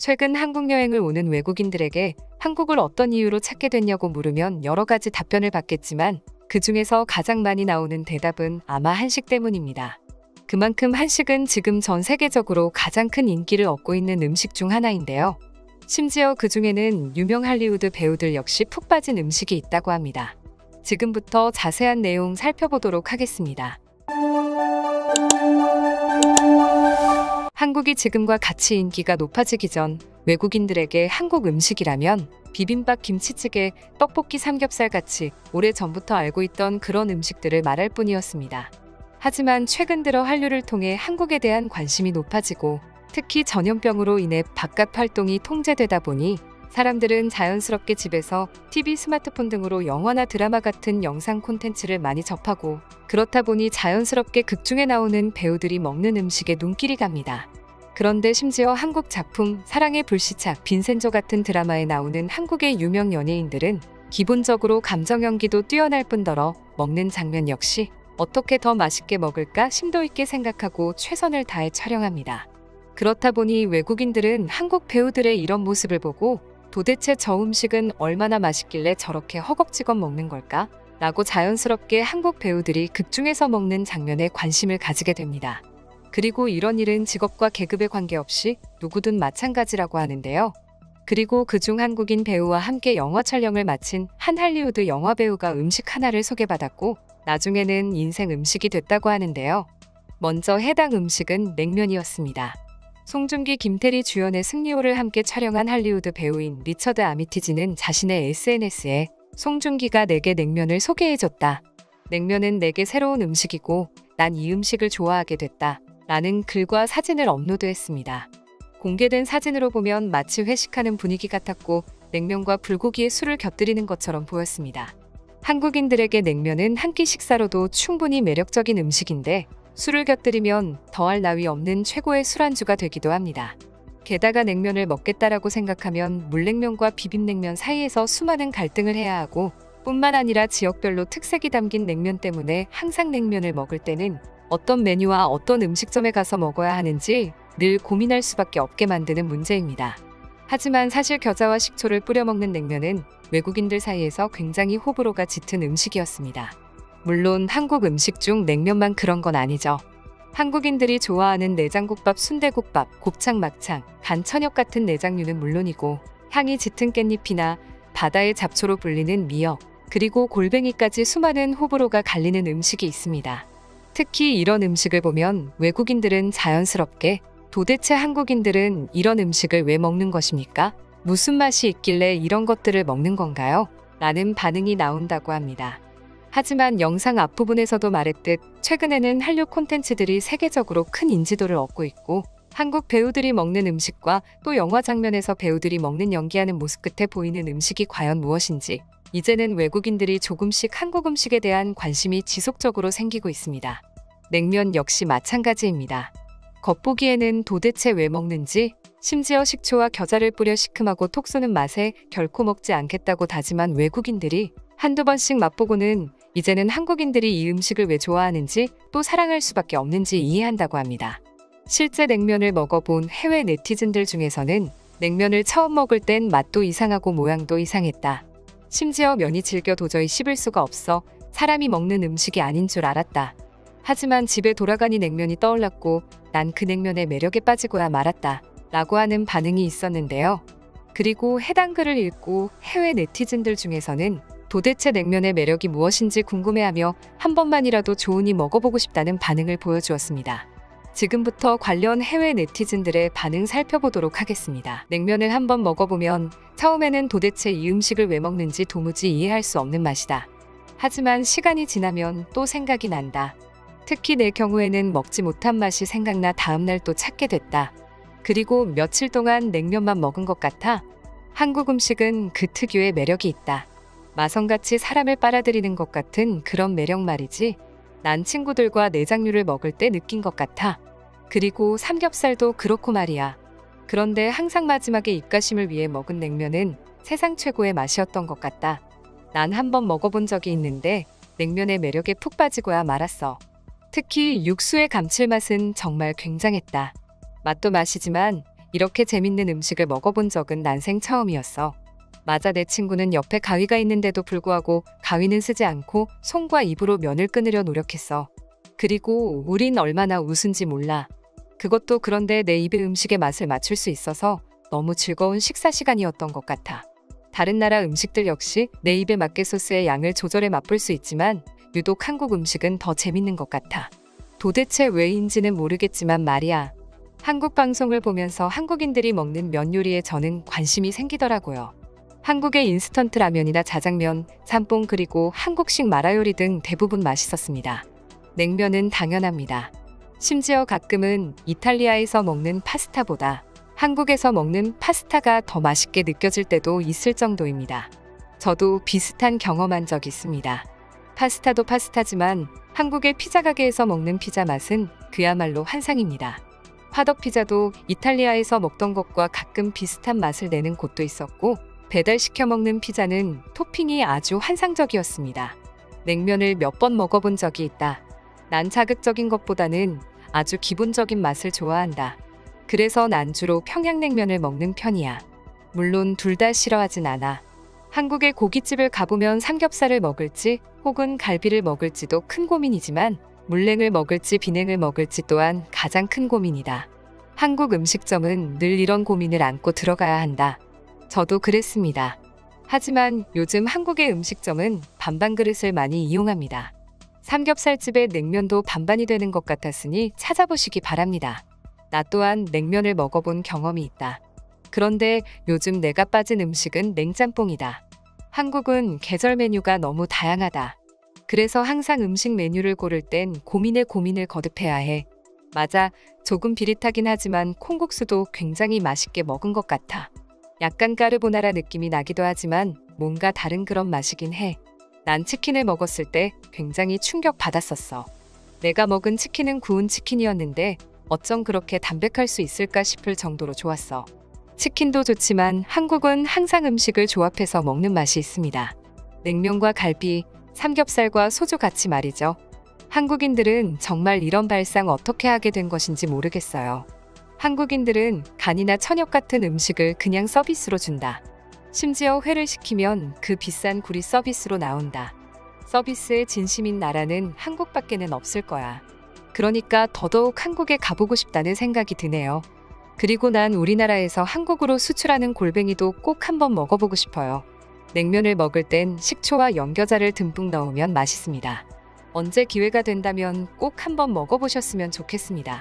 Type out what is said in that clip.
최근 한국 여행을 오는 외국인들에게 한국을 어떤 이유로 찾게 됐냐고 물으면 여러 가지 답변을 받겠지만 그 중에서 가장 많이 나오는 대답은 아마 한식 때문입니다. 그만큼 한식은 지금 전 세계적으로 가장 큰 인기를 얻고 있는 음식 중 하나인데요. 심지어 그 중에는 유명 할리우드 배우들 역시 푹 빠진 음식이 있다고 합니다. 지금부터 자세한 내용 살펴보도록 하겠습니다. 한국이 지금과 같이 인기가 높아지기 전 외국인들에게 한국 음식이라면 비빔밥, 김치찌개, 떡볶이, 삼겹살 같이 오래전부터 알고 있던 그런 음식들을 말할 뿐이었습니다. 하지만 최근 들어 한류를 통해 한국에 대한 관심이 높아지고 특히 전염병으로 인해 바깥 활동이 통제되다 보니 사람들은 자연스럽게 집에서 TV, 스마트폰 등으로 영화나 드라마 같은 영상 콘텐츠를 많이 접하고 그렇다 보니 자연스럽게 극중에 나오는 배우들이 먹는 음식에 눈길이 갑니다. 그런데 심지어 한국 작품 사랑의 불시착, 빈센조 같은 드라마에 나오는 한국의 유명 연예인들은 기본적으로 감정 연기도 뛰어날 뿐더러 먹는 장면 역시 어떻게 더 맛있게 먹을까 심도 있게 생각하고 최선을 다해 촬영합니다. 그렇다 보니 외국인들은 한국 배우들의 이런 모습을 보고 도대체 저 음식은 얼마나 맛있길래 저렇게 허겁지겁 먹는 걸까? 라고 자연스럽게 한국 배우들이 극중에서 먹는 장면에 관심을 가지게 됩니다. 그리고 이런 일은 직업과 계급에 관계없이 누구든 마찬가지라고 하는데요. 그리고 그중 한국인 배우와 함께 영화 촬영을 마친 한 할리우드 영화 배우가 음식 하나를 소개받았고 나중에는 인생 음식이 됐다고 하는데요. 먼저 해당 음식은 냉면이었습니다. 송중기, 김태리 주연의 승리호를 함께 촬영한 할리우드 배우인 리처드 아미티지는 자신의 SNS에 송중기가 내게 냉면을 소개해줬다. 냉면은 내게 새로운 음식이고 난 이 음식을 좋아하게 됐다. 라는 글과 사진을 업로드했습니다. 공개된 사진으로 보면 마치 회식하는 분위기 같았고 냉면과 불고기에 술을 곁들이는 것처럼 보였습니다. 한국인들에게 냉면은 한 끼 식사로도 충분히 매력적인 음식인데 술을 곁들이면 더할 나위 없는 최고의 술안주가 되기도 합니다. 게다가 냉면을 먹겠다라고 생각하면 물냉면과 비빔냉면 사이에서 수많은 갈등을 해야 하고 뿐만 아니라 지역별로 특색이 담긴 냉면 때문에 항상 냉면을 먹을 때는 어떤 메뉴와 어떤 음식점에 가서 먹어야 하는지 늘 고민할 수밖에 없게 만드는 문제입니다. 하지만 사실 겨자와 식초를 뿌려 먹는 냉면은 외국인들 사이에서 굉장히 호불호가 짙은 음식이었습니다. 물론 한국 음식 중 냉면만 그런 건 아니죠. 한국인들이 좋아하는 내장국밥, 순대국밥, 곱창, 막창, 간천역 같은 내장류는 물론이고 향이 짙은 깻잎이나 바다의 잡초로 불리는 미역, 그리고 골뱅이까지 수많은 호불호가 갈리는 음식이 있습니다. 특히 이런 음식을 보면 외국인들은 자연스럽게 도대체 한국인들은 이런 음식을 왜 먹는 것입니까? 무슨 맛이 있길래 이런 것들을 먹는 건가요? 라는 반응이 나온다고 합니다. 하지만 영상 앞부분에서도 말했듯 최근에는 한류 콘텐츠들이 세계적으로 큰 인지도를 얻고 있고 한국 배우들이 먹는 음식과 또 영화 장면에서 배우들이 먹는 연기하는 모습 끝에 보이는 음식이 과연 무엇인지 이제는 외국인들이 조금씩 한국 음식에 대한 관심이 지속적으로 생기고 있습니다. 냉면 역시 마찬가지입니다. 겉보기에는 도대체 왜 먹는지 심지어 식초와 겨자를 뿌려 시큼하고 톡 쏘는 맛에 결코 먹지 않겠다고 다짐한 외국인들이 한두 번씩 맛보고는 이제는 한국인들이 이 음식을 왜 좋아하는지 또 사랑할 수밖에 없는지 이해한다고 합니다. 실제 냉면을 먹어본 해외 네티즌들 중에서는 냉면을 처음 먹을 땐 맛도 이상하고 모양도 이상했다. 심지어 면이 질겨 도저히 씹을 수가 없어 사람이 먹는 음식이 아닌 줄 알았다. 하지만 집에 돌아가니 냉면이 떠올랐고 난 그 냉면의 매력에 빠지고야 말았다. 라고 하는 반응이 있었는데요. 그리고 해당 글을 읽고 해외 네티즌들 중에서는 도대체 냉면의 매력이 무엇인지 궁금해하며 한 번만이라도 좋으니 먹어보고 싶다는 반응을 보여주었습니다. 지금부터 관련 해외 네티즌들의 반응 살펴보도록 하겠습니다. 냉면을 한번 먹어보면 처음에는 도대체 이 음식을 왜 먹는지 도무지 이해할 수 없는 맛이다. 하지만 시간이 지나면 또 생각이 난다. 특히 내 경우에는 먹지 못한 맛이 생각나 다음날 또 찾게 됐다. 그리고 며칠 동안 냉면만 먹은 것 같아. 한국 음식은 그 특유의 매력이 있다. 마성같이 사람을 빨아들이는 것 같은 그런 매력 말이지. 난 친구들과 내장류를 먹을 때 느낀 것 같아. 그리고 삼겹살도 그렇고 말이야. 그런데 항상 마지막에 입가심을 위해 먹은 냉면은 세상 최고의 맛이었던 것 같다. 난 한번 먹어본 적이 있는데 냉면의 매력에 푹 빠지고야 말았어. 특히 육수의 감칠맛은 정말 굉장했다. 맛도 맛이지만 이렇게 재밌는 음식을 먹어본 적은 난생 처음이었어. 맞아, 내 친구는 옆에 가위가 있는데도 불구하고 가위는 쓰지 않고 손과 입으로 면을 끊으려 노력했어. 그리고 우린 얼마나 웃은지 몰라. 그것도 그런데 내 입에 음식의 맛을 맞출 수 있어서 너무 즐거운 식사 시간이었던 것 같아. 다른 나라 음식들 역시 내 입에 맞게 소스의 양을 조절해 맛볼 수 있지만 유독 한국 음식은 더 재밌는 것 같아. 도대체 왜인지는 모르겠지만 말이야. 한국 방송을 보면서 한국인들이 먹는 면 요리에 저는 관심이 생기더라고요. 한국의 인스턴트 라면이나 자장면, 짬뽕 그리고 한국식 마라 요리 등 대부분 맛있었습니다. 냉면은 당연합니다. 심지어 가끔은 이탈리아에서 먹는 파스타보다 한국에서 먹는 파스타가 더 맛있게 느껴질 때도 있을 정도입니다. 저도 비슷한 경험한 적 있습니다. 파스타도 파스타지만 한국의 피자 가게에서 먹는 피자 맛은 그야말로 환상입니다. 화덕 피자도 이탈리아에서 먹던 것과 가끔 비슷한 맛을 내는 곳도 있었고 배달시켜 먹는 피자는 토핑이 아주 환상적이었습니다. 냉면을 몇 번 먹어본 적이 있다. 난 자극적인 것보다는 아주 기본적인 맛을 좋아한다. 그래서 난 주로 평양냉면을 먹는 편이야. 물론 둘 다 싫어하진 않아. 한국의 고깃집을 가보면 삼겹살을 먹을지 혹은 갈비를 먹을지도 큰 고민이지만 물냉을 먹을지 비냉을 먹을지 또한 가장 큰 고민이다. 한국 음식점은 늘 이런 고민을 안고 들어가야 한다. 저도 그랬습니다. 하지만 요즘 한국의 음식점은 반반 그릇을 많이 이용합니다. 삼겹살집의 냉면도 반반이 되는 것 같았으니 찾아보시기 바랍니다. 나 또한 냉면을 먹어본 경험이 있다. 그런데 요즘 내가 빠진 음식은 냉짬뽕이다. 한국은 계절 메뉴가 너무 다양하다. 그래서 항상 음식 메뉴를 고를 땐 고민에 고민을 거듭해야 해. 맞아, 조금 비릿하긴 하지만 콩국수도 굉장히 맛있게 먹은 것 같아. 약간 까르보나라 느낌이 나기도 하지만 뭔가 다른 그런 맛이긴 해. 난 치킨을 먹었을 때 굉장히 충격받았었어. 내가 먹은 치킨은 구운 치킨이었는데 어쩜 그렇게 담백할 수 있을까 싶을 정도로 좋았어. 치킨도 좋지만 한국은 항상 음식을 조합해서 먹는 맛이 있습니다. 냉면과 갈비, 삼겹살과 소주 같이 말이죠. 한국인들은 정말 이런 발상 어떻게 하게 된 것인지 모르겠어요. 한국인들은 간이나 천엽 같은 음식을 그냥 서비스로 준다. 심지어 회를 시키면 그 비싼 굴이 서비스로 나온다. 서비스에 진심인 나라는 한국밖에는 없을 거야. 그러니까 더더욱 한국에 가보고 싶다는 생각이 드네요. 그리고 난 우리나라에서 한국으로 수출하는 골뱅이도 꼭 한번 먹어보고 싶어요. 냉면을 먹을 땐 식초와 연겨자를 듬뿍 넣으면 맛있습니다. 언제 기회가 된다면 꼭 한번 먹어보셨으면 좋겠습니다.